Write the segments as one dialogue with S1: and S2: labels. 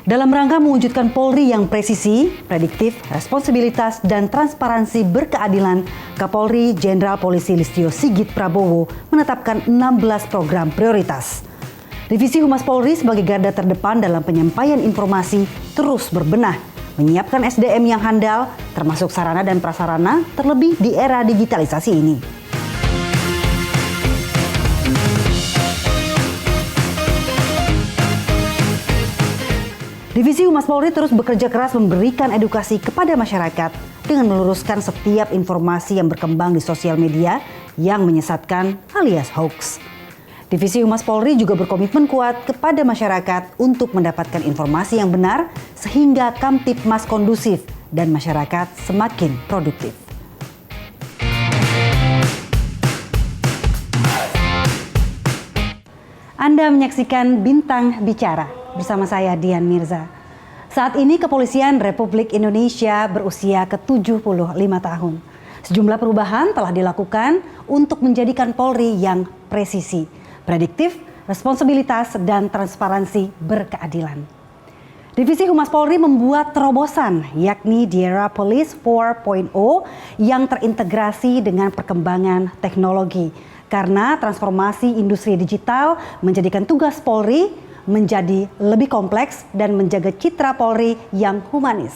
S1: Dalam rangka mewujudkan Polri yang presisi, prediktif, responsibilitas, dan transparansi berkeadilan, Kapolri Jenderal Polisi Listio Sigit Prabowo menetapkan 16 program prioritas. Divisi Humas Polri sebagai garda terdepan dalam penyampaian informasi terus berbenah, menyiapkan SDM yang handal, termasuk sarana dan prasarana, terlebih di era digitalisasi ini. Divisi Humas Polri terus bekerja keras memberikan edukasi kepada masyarakat dengan meluruskan setiap informasi yang berkembang di sosial media yang menyesatkan alias hoax. Divisi Humas Polri juga berkomitmen kuat kepada masyarakat untuk mendapatkan informasi yang benar sehingga Kamtibmas kondusif dan masyarakat semakin produktif. Anda menyaksikan Bintang Bicara bersama saya Dian Mirza. Saat ini Kepolisian Republik Indonesia berusia ke-75 tahun. Sejumlah perubahan telah dilakukan untuk menjadikan Polri yang presisi, prediktif, responsibilitas, dan transparansi berkeadilan. Divisi Humas Polri membuat terobosan, yakni The Era Police 4.0 yang terintegrasi dengan perkembangan teknologi. Karena transformasi industri digital menjadikan tugas Polri menjadi lebih kompleks dan menjaga citra Polri yang humanis.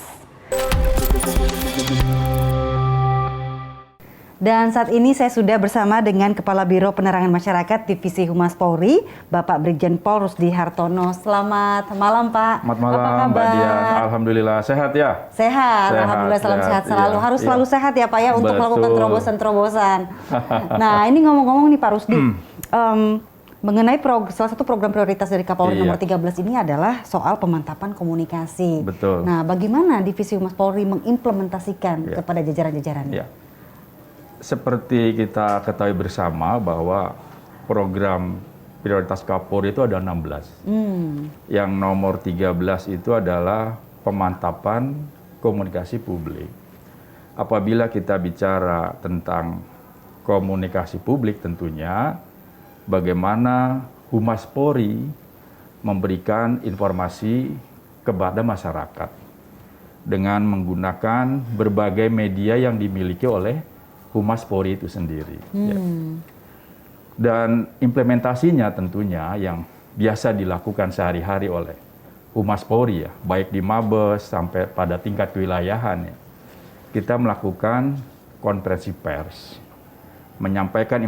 S1: Dan saat ini saya sudah bersama dengan Kepala Biro Penerangan Masyarakat Divisi Humas Polri, Bapak Brigjen Pol Rusdi Hartono. Selamat malam, Pak.
S2: Selamat malam, apa kabar? Mbak Dian. Alhamdulillah sehat ya.
S1: Sehat, alhamdulillah salam sehat selalu.
S2: Iya,
S1: harus selalu sehat ya, Pak ya, untuk melakukan terobosan-terobosan. Nah, ini ngomong-ngomong nih Pak Rusdi, mengenai salah satu program prioritas dari Kapolri nomor 13 ini adalah soal pemantapan komunikasi.
S2: Betul.
S1: Nah, bagaimana Divisi Humas Polri mengimplementasikan kepada jajaran-jajarannya?
S2: Ya. Seperti kita ketahui bersama bahwa program prioritas Kapolri itu ada 16. Yang nomor 13 itu adalah pemantapan komunikasi publik. Apabila kita bicara tentang komunikasi publik tentunya, bagaimana Humas Polri memberikan informasi kepada masyarakat dengan menggunakan berbagai media yang dimiliki oleh Humas Polri itu sendiri. Ya. Dan implementasinya tentunya yang biasa dilakukan sehari-hari oleh Humas Polri ya, baik di Mabes sampai pada tingkat kewilayahan ya. Kita melakukan konferensi pers, menyampaikan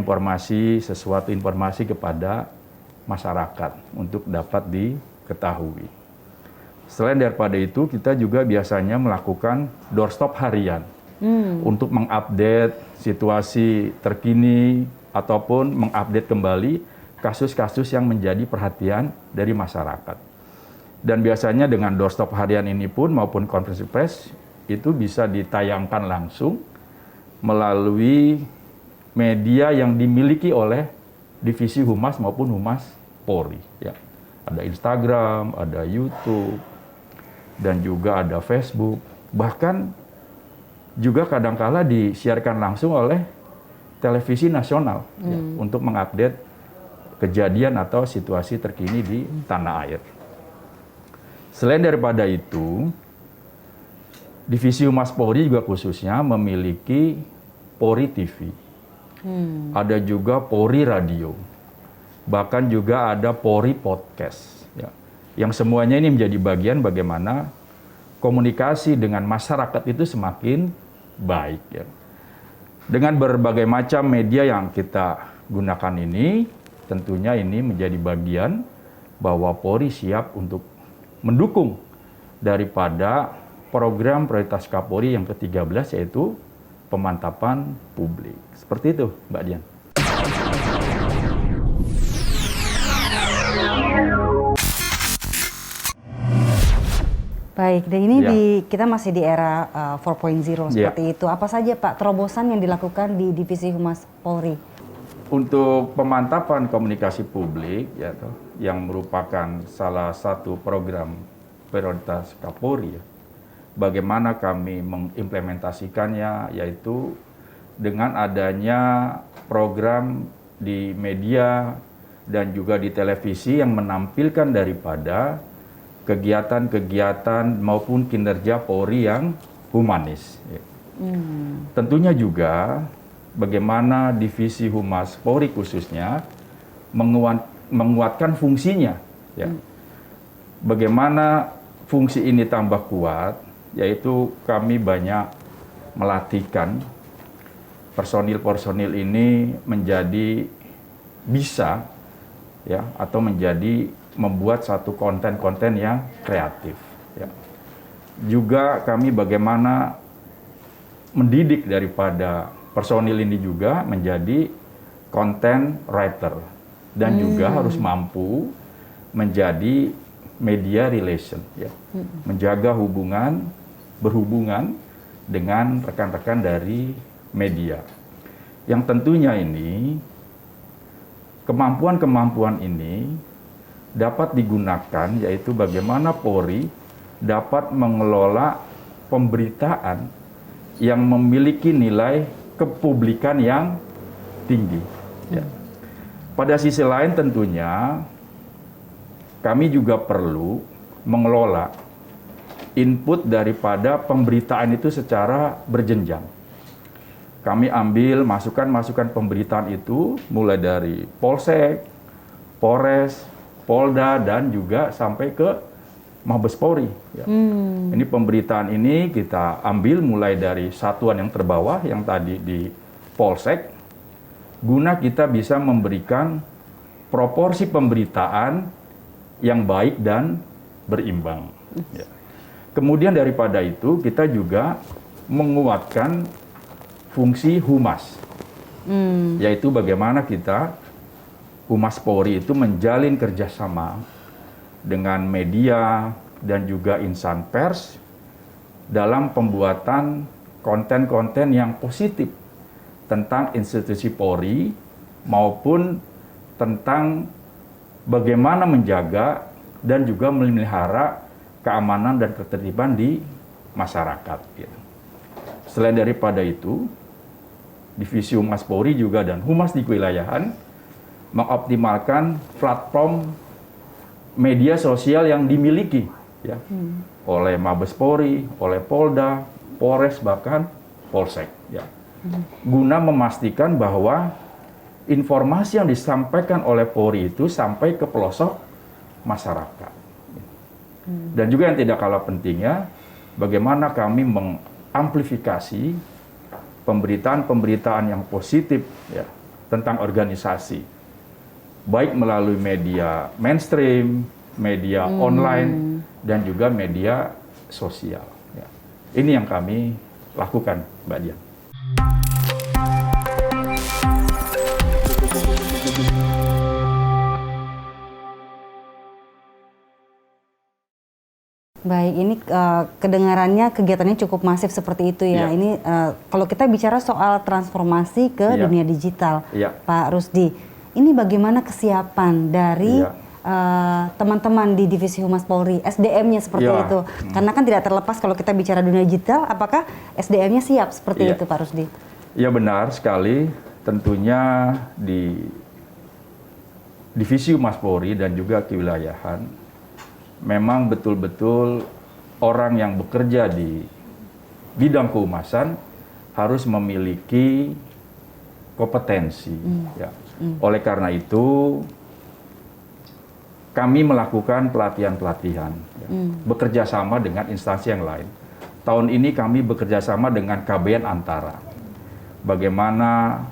S2: sesuatu informasi kepada masyarakat untuk dapat diketahui. Selain daripada itu, kita juga biasanya melakukan doorstop harian untuk mengupdate situasi terkini ataupun mengupdate kembali kasus-kasus yang menjadi perhatian dari masyarakat. Dan biasanya dengan doorstop harian ini pun maupun konferensi pers itu bisa ditayangkan langsung melalui media yang dimiliki oleh Divisi Humas maupun Humas Polri. Ya. Ada Instagram, ada YouTube, dan juga ada Facebook. Bahkan juga kadangkala disiarkan langsung oleh televisi nasional ya, untuk mengupdate kejadian atau situasi terkini di tanah air. Selain daripada itu, Divisi Humas Polri juga khususnya memiliki Polri TV. Ada juga Polri Radio, bahkan juga ada Polri Podcast, ya. Yang semuanya ini menjadi bagian bagaimana komunikasi dengan masyarakat itu semakin baik. Ya. Dengan berbagai macam media yang kita gunakan ini, tentunya ini menjadi bagian bahwa Polri siap untuk mendukung daripada program prioritas Kapolri yang ke-13 yaitu pemantapan publik. Seperti itu, Mbak Dian.
S1: Baik, dan ini kita masih di era 4.0 seperti itu. Apa saja Pak terobosan yang dilakukan di Divisi Humas Polri?
S2: Untuk pemantapan komunikasi publik, ya, yang merupakan salah satu program prioritas Kapolri, ya, bagaimana kami mengimplementasikannya, yaitu dengan adanya program di media dan juga di televisi yang menampilkan daripada kegiatan-kegiatan maupun kinerja Polri yang humanis. Ya. Tentunya juga bagaimana Divisi Humas Polri khususnya menguatkan fungsinya. Ya. Bagaimana fungsi ini tambah kuat, yaitu kami banyak melatihkan personil-personil ini menjadi bisa ya atau menjadi membuat satu konten-konten yang kreatif. Ya. Juga kami bagaimana mendidik daripada personil ini juga menjadi content writer dan juga harus mampu menjadi media relation, ya. Menjaga berhubungan dengan rekan-rekan dari media. Yang tentunya ini kemampuan-kemampuan ini dapat digunakan, yaitu bagaimana Polri dapat mengelola pemberitaan yang memiliki nilai kepublikan yang tinggi. Ya. Pada sisi lain tentunya kami juga perlu mengelola input daripada pemberitaan itu secara berjenjang. Kami ambil masukan-masukan pemberitaan itu mulai dari Polsek, Polres, Polda, dan juga sampai ke Mabes Polri. Ya. Ini pemberitaan ini kita ambil mulai dari satuan yang terbawah yang tadi di Polsek, guna kita bisa memberikan proporsi pemberitaan yang baik dan berimbang. Ya. Kemudian daripada itu kita juga menguatkan fungsi humas, yaitu bagaimana kita Humas Polri itu menjalin kerjasama dengan media dan juga insan pers dalam pembuatan konten-konten yang positif tentang institusi Polri maupun tentang bagaimana menjaga dan juga memelihara keamanan dan ketertiban di masyarakat. Gitu. Selain daripada itu, Divisi Humas Polri juga dan Humas di kewilayahan mengoptimalkan platform media sosial yang dimiliki ya, oleh Mabes Polri, oleh Polda, Polres, bahkan Polsek. Ya. Guna memastikan bahwa informasi yang disampaikan oleh Polri itu sampai ke pelosok masyarakat. Dan juga yang tidak kalah pentingnya, bagaimana kami mengamplifikasi pemberitaan-pemberitaan yang positif ya, tentang organisasi, baik melalui media mainstream, media online, dan juga media sosial. Ya. Ini yang kami lakukan, Mbak Dian.
S1: Baik, ini kedengarannya kegiatannya cukup masif seperti itu ya.
S2: Ya.
S1: Ini kalau kita bicara soal transformasi ke
S2: Ya.
S1: dunia digital,
S2: Ya.
S1: Pak Rusdi, ini bagaimana kesiapan dari
S2: Ya.
S1: teman-teman di Divisi Humas Polri, SDM-nya seperti
S2: Ya.
S1: itu? Karena kan tidak terlepas kalau kita bicara dunia digital, apakah SDM-nya siap seperti
S2: Ya.
S1: itu, Pak Rusdi?
S2: Ya benar sekali, tentunya di Divisi Humas Polri dan juga kewilayahan memang betul-betul orang yang bekerja di bidang kehumasan harus memiliki kompetensi. Ya. Oleh karena itu, kami melakukan pelatihan-pelatihan, ya, bekerja sama dengan instansi yang lain. Tahun ini kami bekerja sama dengan KBN Antara. Bagaimana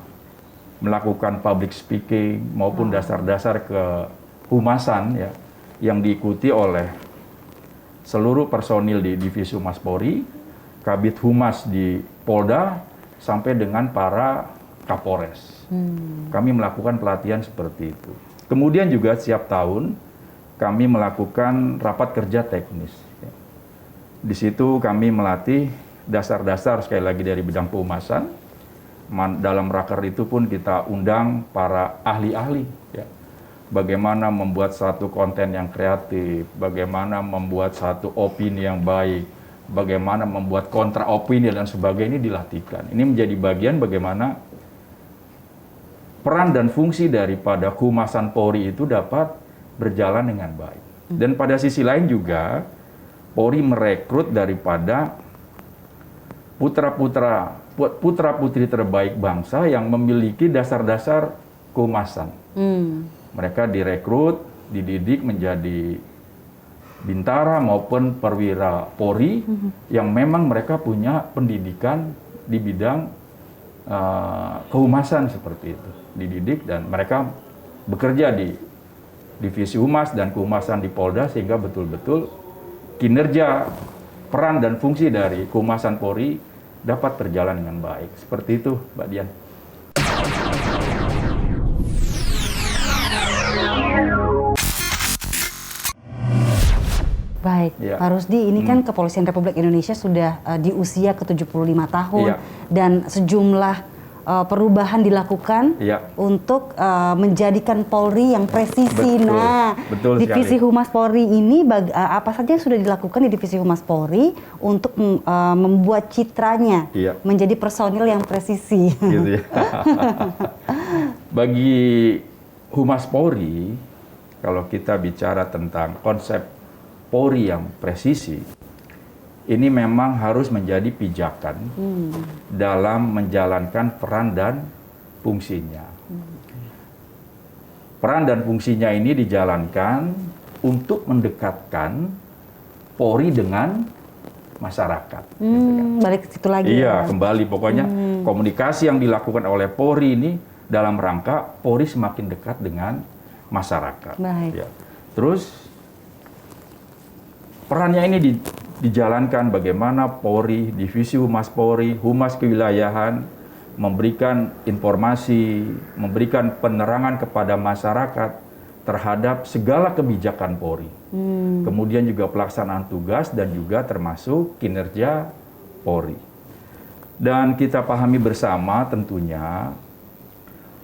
S2: melakukan public speaking maupun dasar-dasar kehumasan ya, yang diikuti oleh seluruh personil di Divisi Humas Polri, Kabid Humas di Polda, sampai dengan para Kapolres. Kami melakukan pelatihan seperti itu. Kemudian juga setiap tahun kami melakukan rapat kerja teknis. Di situ kami melatih dasar-dasar sekali lagi dari bidang kehumasan. Dalam raker itu pun kita undang para ahli-ahli. Ya. Bagaimana membuat satu konten yang kreatif, bagaimana membuat satu opini yang baik, bagaimana membuat kontra opini dan sebagainya, ini dilatihkan. Ini menjadi bagian bagaimana peran dan fungsi daripada kehumasan Polri itu dapat berjalan dengan baik. Dan pada sisi lain juga Polri merekrut daripada putra-putri terbaik bangsa yang memiliki dasar-dasar kehumasan. Mereka direkrut, dididik menjadi bintara maupun perwira Polri yang memang mereka punya pendidikan di bidang kehumasan seperti itu. Dididik dan mereka bekerja di Divisi Humas dan Kehumasan di Polda sehingga betul-betul kinerja, peran dan fungsi dari Kehumasan Polri dapat berjalan dengan baik. Seperti itu, Mbak Dian.
S1: Baik,
S2: Ya.
S1: Pak Rusdi, ini kan Kepolisian Republik Indonesia sudah di usia ke-75 tahun dan sejumlah perubahan dilakukan untuk menjadikan Polri yang presisi.
S2: Betul
S1: Divisi
S2: sekali.
S1: Humas Polri ini apa saja yang sudah dilakukan di Divisi Humas Polri untuk membuat citranya menjadi personil yang presisi.
S2: Gitu ya. Bagi Humas Polri, kalau kita bicara tentang konsep Polri yang presisi, ini memang harus menjadi pijakan dalam menjalankan peran dan fungsinya. Peran dan fungsinya ini dijalankan untuk mendekatkan Polri dengan masyarakat. Gitu kan.
S1: Balik ke situ lagi.
S2: Iya, kembali pokoknya komunikasi yang dilakukan oleh Polri ini dalam rangka Polri semakin dekat dengan masyarakat.
S1: Baik.
S2: Ya. Terus perannya ini dijalankan bagaimana Polri, Divisi Humas Polri, Humas Kewilayahan memberikan informasi, memberikan penerangan kepada masyarakat terhadap segala kebijakan Polri. Kemudian juga pelaksanaan tugas dan juga termasuk kinerja Polri. Dan kita pahami bersama tentunya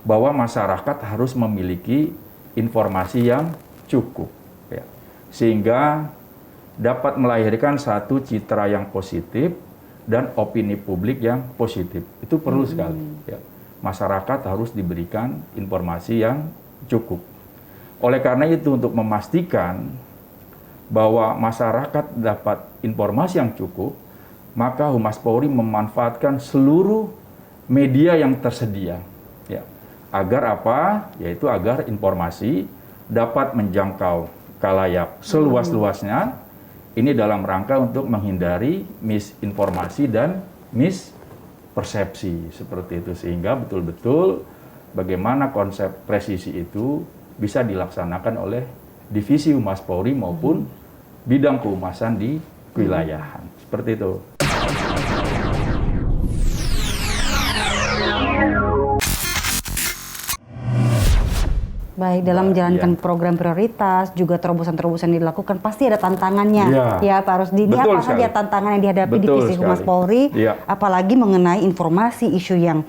S2: bahwa masyarakat harus memiliki informasi yang cukup, ya. Sehingga dapat melahirkan satu citra yang positif dan opini publik yang positif. Itu perlu sekali. Ya. Masyarakat harus diberikan informasi yang cukup. Oleh karena itu, untuk memastikan bahwa masyarakat dapat informasi yang cukup, maka Humas Polri memanfaatkan seluruh media yang tersedia. Ya. Agar apa? Yaitu agar informasi dapat menjangkau khalayak seluas-luasnya. Ini dalam rangka untuk menghindari misinformasi dan mispersepsi seperti itu, sehingga betul-betul bagaimana konsep presisi itu bisa dilaksanakan oleh Divisi Humas Polri maupun bidang kehumasan di kewilayahan. Seperti itu.
S1: Baik, dalam menjalankan program prioritas, juga terobosan-terobosan yang dilakukan, pasti ada tantangannya, ya Pak Rusdi. Ini apa saja tantangan yang dihadapi Divisi Humas Polri, apalagi mengenai informasi, isu yang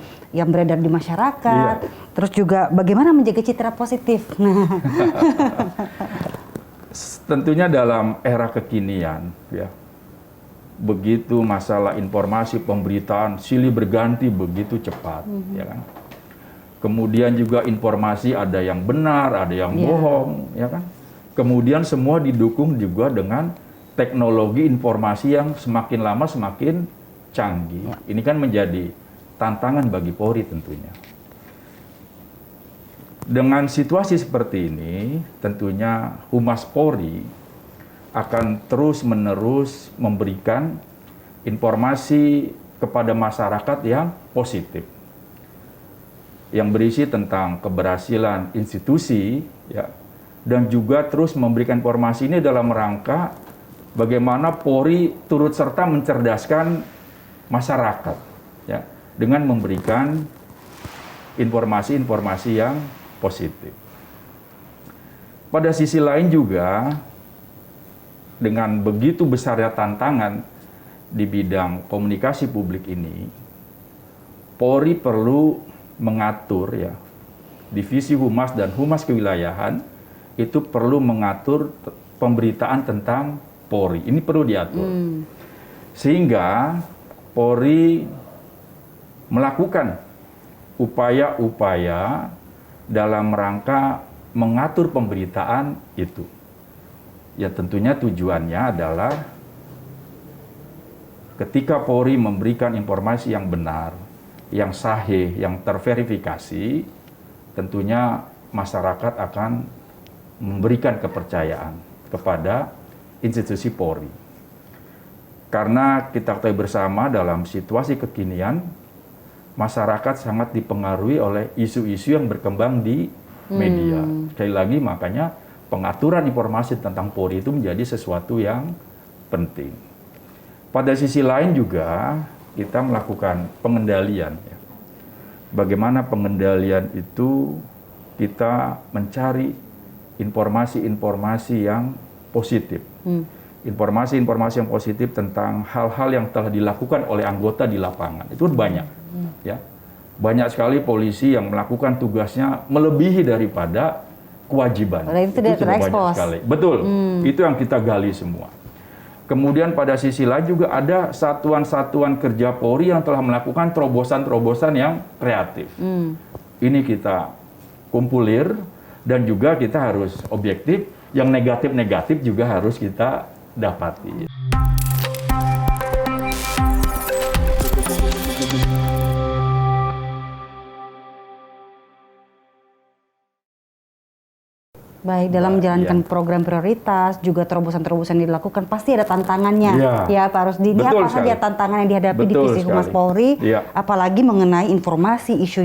S1: beredar di masyarakat, terus juga bagaimana menjaga citra positif.
S2: Tentunya dalam era kekinian, ya, begitu masalah informasi pemberitaan silih berganti begitu cepat, ya kan. Kemudian juga informasi ada yang benar, ada yang bohong, ya kan. Kemudian semua didukung juga dengan teknologi informasi yang semakin lama semakin canggih. Ini kan menjadi tantangan bagi Polri tentunya. Dengan situasi seperti ini, tentunya Humas Polri akan terus-menerus memberikan informasi kepada masyarakat yang positif, yang berisi tentang keberhasilan institusi, ya, dan juga terus memberikan informasi ini dalam rangka bagaimana Polri turut serta mencerdaskan masyarakat, ya, dengan memberikan informasi-informasi yang positif. Pada sisi lain juga, dengan begitu besarnya tantangan di bidang komunikasi publik ini, Polri perlu mengatur, ya, Divisi Humas dan Humas Kewilayahan itu perlu mengatur pemberitaan tentang Polri. Ini perlu diatur. Sehingga Polri melakukan upaya-upaya dalam rangka mengatur pemberitaan itu. Ya tentunya tujuannya adalah ketika Polri memberikan informasi yang benar, yang sahih, yang terverifikasi, tentunya masyarakat akan memberikan kepercayaan kepada institusi Polri. Karena kita ketahui bersama dalam situasi kekinian, masyarakat sangat dipengaruhi oleh isu-isu yang berkembang di media. Sekali lagi makanya pengaturan informasi tentang Polri itu menjadi sesuatu yang penting. Pada sisi lain juga kita melakukan pengendalian. Bagaimana pengendalian itu kita mencari informasi-informasi yang positif. Informasi-informasi yang positif tentang hal-hal yang telah dilakukan oleh anggota di lapangan. Itu banyak. Ya. Banyak sekali polisi yang melakukan tugasnya melebihi daripada kewajiban.
S1: Itu tidak terekspos.
S2: Betul. Itu yang kita gali semua. Kemudian pada sisi lain juga ada satuan-satuan kerja Polri yang telah melakukan terobosan-terobosan yang kreatif. Ini kita kumpulir dan juga kita harus objektif, yang negatif-negatif juga harus kita dapati.
S1: Baik, dalam menjalankan program prioritas, juga terobosan-terobosan yang dilakukan, pasti ada tantangannya. Ya, Pak Rusdi. Ini apa saja tantangan yang dihadapi Divisi Humas Polri, apalagi mengenai informasi, isu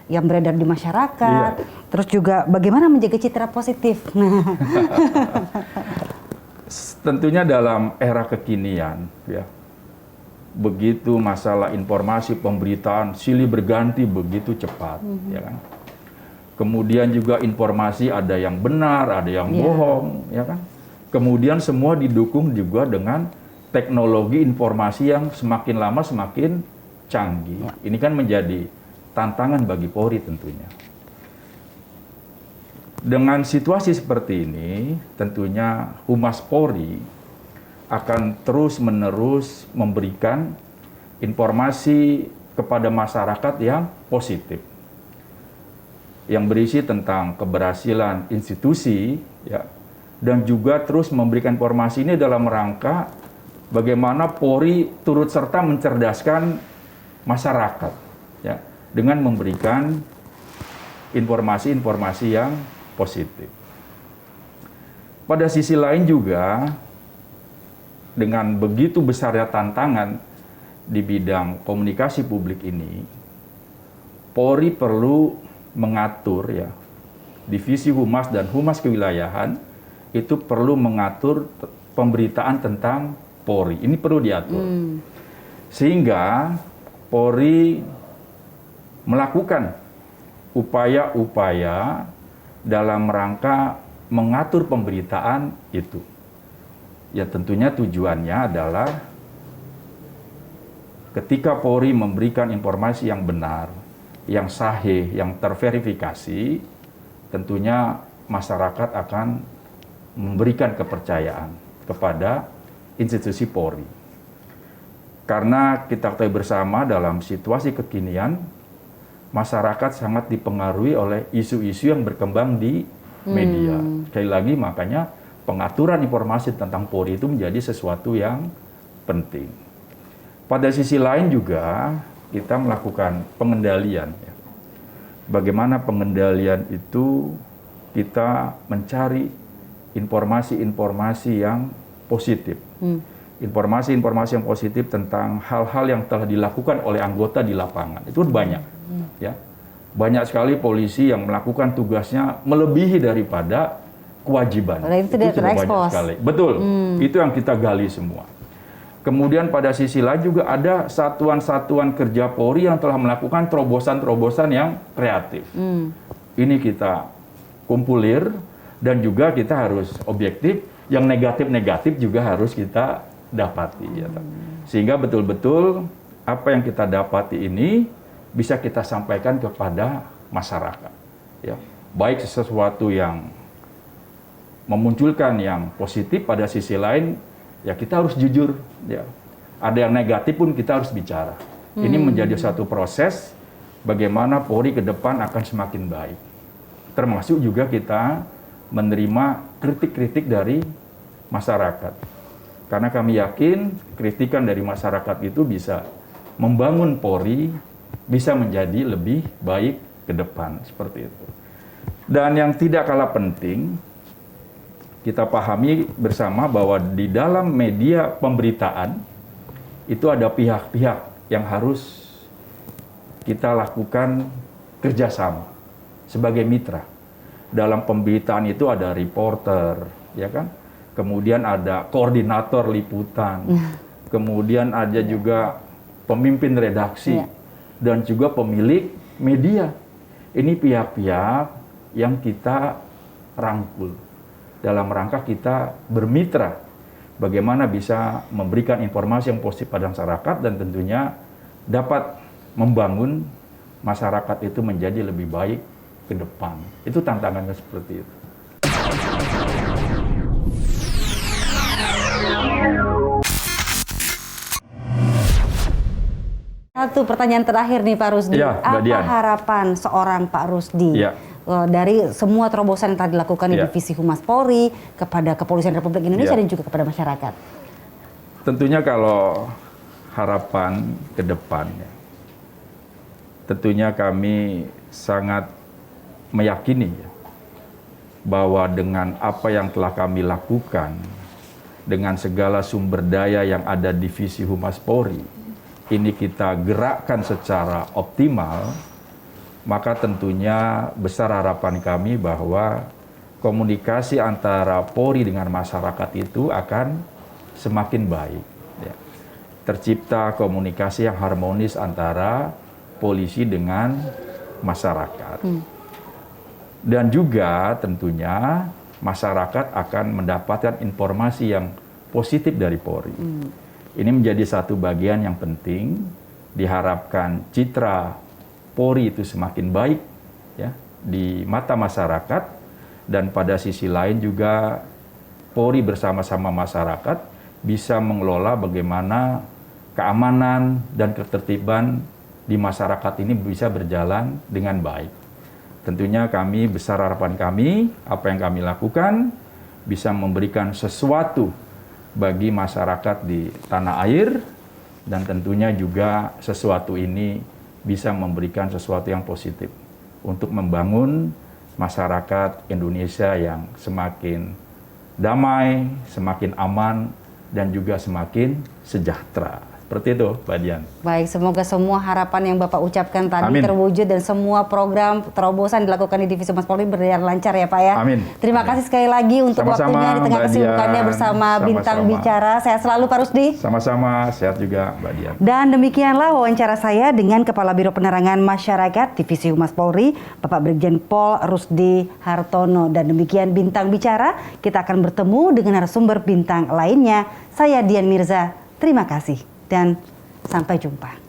S1: yang beredar di masyarakat, terus juga bagaimana menjaga citra positif.
S2: Tentunya dalam era kekinian, ya, begitu masalah informasi pemberitaan silih berganti begitu cepat, ya kan. Kemudian juga informasi ada yang benar, ada yang bohong, ya kan. Kemudian semua didukung juga dengan teknologi informasi yang semakin lama semakin canggih. Ini kan menjadi tantangan bagi Polri tentunya. Dengan situasi seperti ini, tentunya Humas Polri akan terus-menerus memberikan informasi kepada masyarakat yang positif, yang berisi tentang keberhasilan institusi, ya, dan juga terus memberikan informasi ini dalam rangka bagaimana Polri turut serta mencerdaskan masyarakat, ya, dengan memberikan informasi-informasi yang positif. Pada sisi lain juga, dengan begitu besarnya tantangan di bidang komunikasi publik ini, Polri perlu mengatur, ya, divisi humas dan humas kewilayahan itu perlu mengatur pemberitaan tentang Polri. Ini perlu diatur. Sehingga Polri melakukan upaya-upaya dalam rangka mengatur pemberitaan itu. Ya tentunya tujuannya adalah ketika Polri memberikan informasi yang benar, yang sahih, yang terverifikasi, tentunya masyarakat akan memberikan kepercayaan kepada institusi Polri. Karena kita ketahui bersama dalam situasi kekinian, masyarakat sangat dipengaruhi oleh isu-isu yang berkembang di media. Sekali lagi makanya pengaturan informasi tentang Polri itu menjadi sesuatu yang penting. Pada sisi lain juga kita melakukan pengendalian. Ya. Bagaimana pengendalian itu kita mencari informasi-informasi yang positif. Informasi-informasi yang positif tentang hal-hal yang telah dilakukan oleh anggota di lapangan. Itu banyak. Ya. Banyak sekali polisi yang melakukan tugasnya melebihi daripada kewajiban.
S1: Itu tidak terekspos.
S2: Betul. Itu yang kita gali semua. Kemudian pada sisi lain juga ada satuan-satuan kerja Polri yang telah melakukan terobosan-terobosan yang kreatif. Ini kita kumpulir dan juga kita harus objektif, yang negatif-negatif juga harus kita dapati. Ya. Sehingga betul-betul apa yang kita dapati ini bisa kita sampaikan kepada masyarakat. Ya. Baik sesuatu yang memunculkan yang positif, pada sisi lain ya kita harus jujur, ya. Ada yang negatif pun kita harus bicara. Ini menjadi satu proses bagaimana Polri ke depan akan semakin baik. Termasuk juga kita menerima kritik-kritik dari masyarakat. Karena kami yakin kritikan dari masyarakat itu bisa membangun Polri, bisa menjadi lebih baik ke depan, seperti itu. Dan yang tidak kalah penting, kita pahami bersama bahwa di dalam media pemberitaan itu ada pihak-pihak yang harus kita lakukan kerjasama sebagai mitra. Dalam pemberitaan itu ada reporter, ya kan? Kemudian ada koordinator liputan, kemudian ada juga pemimpin redaksi, dan juga pemilik media. Ini pihak-pihak yang kita rangkul dalam rangka kita bermitra, bagaimana bisa memberikan informasi yang positif pada masyarakat dan tentunya dapat membangun masyarakat itu menjadi lebih baik ke depan. Itu tantangannya seperti itu.
S1: Satu pertanyaan terakhir nih Pak Rusdi,
S2: Ya, Mbak
S1: apa
S2: Dian.
S1: harapan seorang Pak Rusdi dari semua terobosan yang telah dilakukan di Divisi Humas Polri kepada Kepolisian Republik Indonesia dan juga kepada masyarakat?
S2: Tentunya kalau harapan ke depan, tentunya kami sangat meyakini bahwa dengan apa yang telah kami lakukan, dengan segala sumber daya yang ada di Divisi Humas Polri, ini kita gerakkan secara optimal, maka tentunya besar harapan kami bahwa komunikasi antara Polri dengan masyarakat itu akan semakin baik. Tercipta komunikasi yang harmonis antara polisi dengan masyarakat. Dan juga tentunya masyarakat akan mendapatkan informasi yang positif dari Polri. Ini menjadi satu bagian yang penting, diharapkan citra Polri itu semakin baik ya di mata masyarakat, dan pada sisi lain juga Polri bersama-sama masyarakat bisa mengelola bagaimana keamanan dan ketertiban di masyarakat ini bisa berjalan dengan baik. Tentunya kami, besar harapan kami, apa yang kami lakukan bisa memberikan sesuatu bagi masyarakat di tanah air, dan tentunya juga sesuatu ini bisa memberikan sesuatu yang positif untuk membangun masyarakat Indonesia yang semakin damai, semakin aman, dan juga semakin sejahtera. Seperti itu, Mbak Dian.
S1: Baik, semoga semua harapan yang Bapak ucapkan tadi
S2: Amin.
S1: terwujud dan semua program terobosan dilakukan di Divisi Humas Polri berjalan lancar ya Pak ya.
S2: Amin.
S1: Terima kasih sekali lagi untuk
S2: Sama-sama,
S1: waktunya di tengah
S2: Mbak
S1: kesibukannya
S2: Dian.
S1: bersama Bintang
S2: Sama-sama.
S1: Bicara. Sehat selalu Pak Rusdi.
S2: Sama-sama, sehat juga Mbak Dian.
S1: Dan demikianlah wawancara saya dengan Kepala Biro Penerangan Masyarakat Divisi Humas Polri, Bapak Brigjen Pol Rusdi Hartono. Dan demikian Bintang Bicara, kita akan bertemu dengan narasumber bintang lainnya. Saya Dian Mirza, terima kasih dan sampai jumpa.